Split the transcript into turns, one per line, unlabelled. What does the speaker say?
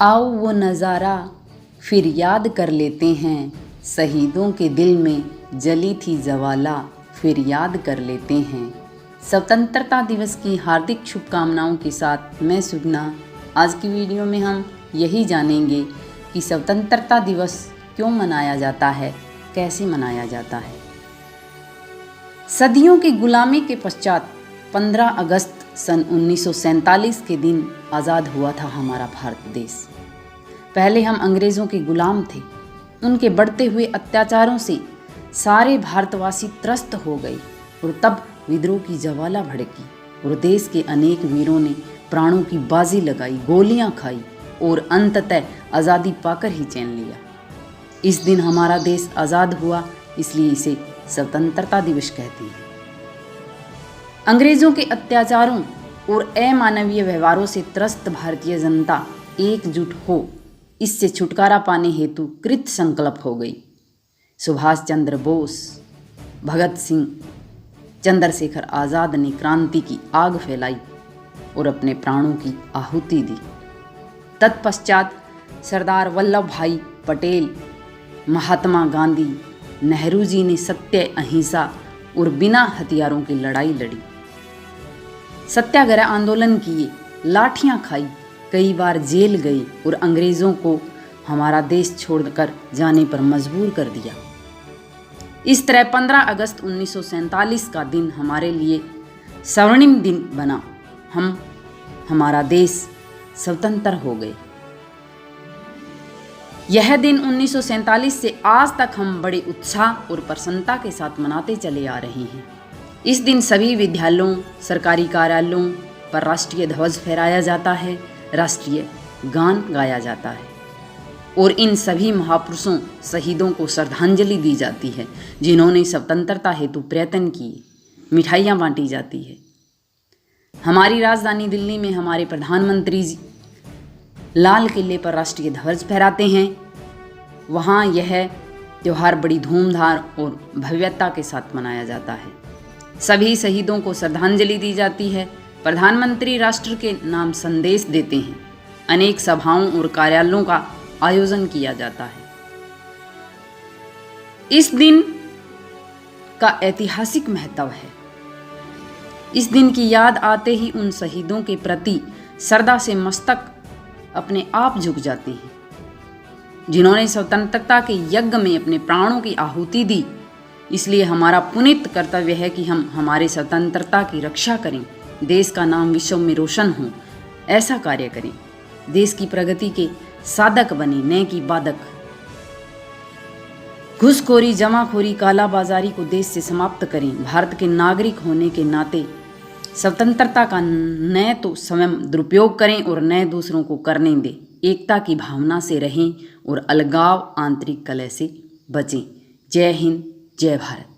आओ वो नज़ारा फिर याद कर लेते हैं, शहीदों के दिल में जली थी ज्वाला फिर याद कर लेते हैं। स्वतंत्रता दिवस की हार्दिक शुभकामनाओं के साथ मैं सुगना। आज की वीडियो में हम यही जानेंगे कि स्वतंत्रता दिवस क्यों मनाया जाता है, कैसे मनाया जाता है। सदियों की गुलामी के पश्चात 15 अगस्त सन 1947 के दिन आज़ाद हुआ था हमारा भारत देश। पहले हम अंग्रेज़ों के गुलाम थे। उनके बढ़ते हुए अत्याचारों से सारे भारतवासी त्रस्त हो गए और तब विद्रोह की ज्वाला भड़की और देश के अनेक वीरों ने प्राणों की बाजी लगाई, गोलियां खाई और अंततः आज़ादी पाकर ही चैन लिया। इस दिन हमारा देश आज़ाद हुआ, इसलिए इसे स्वतंत्रता दिवस कहते हैं। अंग्रेज़ों के अत्याचारों और अमानवीय व्यवहारों से त्रस्त भारतीय जनता एकजुट हो इससे छुटकारा पाने हेतु कृत संकल्प हो गई। सुभाष चंद्र बोस, भगत सिंह, चंद्रशेखर आज़ाद ने क्रांति की आग फैलाई और अपने प्राणों की आहुति दी। तत्पश्चात सरदार वल्लभ भाई पटेल, महात्मा गांधी, नेहरू जी ने सत्य, अहिंसा और बिना हथियारों की लड़ाई लड़ी, सत्याग्रह आंदोलन किए, लाठियां खाई, कई बार जेल गए और अंग्रेज़ों को हमारा देश छोड़कर जाने पर मजबूर कर दिया। इस तरह 15 अगस्त 1947 का दिन हमारे लिए स्वर्णिम दिन बना। हमारा देश स्वतंत्र हो गए। यह दिन 1947 से आज तक हम बड़े उत्साह और प्रसन्नता के साथ मनाते चले आ रहे हैं। इस दिन सभी विद्यालयों, सरकारी कार्यालयों पर राष्ट्रीय ध्वज फहराया जाता है, राष्ट्रीय गान गाया जाता है और इन सभी महापुरुषों, शहीदों को श्रद्धांजलि दी जाती है जिन्होंने स्वतंत्रता हेतु प्रयत्न किए। मिठाइयाँ बांटी जाती है। हमारी राजधानी दिल्ली में हमारे प्रधानमंत्री जी लाल किले पर राष्ट्रीय ध्वज फहराते हैं। वहाँ यह त्यौहार बड़ी धूमधाम और भव्यता के साथ मनाया जाता है। सभी शहीदों को श्रद्धांजलि दी जाती है। प्रधानमंत्री राष्ट्र के नाम संदेश देते हैं। अनेक सभाओं और कार्यालयों का आयोजन किया जाता है। इस दिन का ऐतिहासिक महत्व है। इस दिन की याद आते ही उन शहीदों के प्रति श्रद्धा से मस्तक अपने आप झुक जाते हैं जिन्होंने स्वतंत्रता के यज्ञ में अपने प्राणों की आहुति दी। इसलिए हमारा पुनीत कर्तव्य है कि हम हमारे स्वतंत्रता की रक्षा करें, देश का नाम विश्व में रोशन हो, ऐसा कार्य करें। देश की प्रगति के साधक बने, न कि बाधक। घूसखोरी, जमाखोरी, कालाबाजारी को देश से समाप्त करें। भारत के नागरिक होने के नाते स्वतंत्रता का न तो स्वयं दुरुपयोग करें और न दूसरों को करने दें। एकता की भावना से रहें और अलगाव, आंतरिक कलह से बचें। जय हिंद, जय भारत।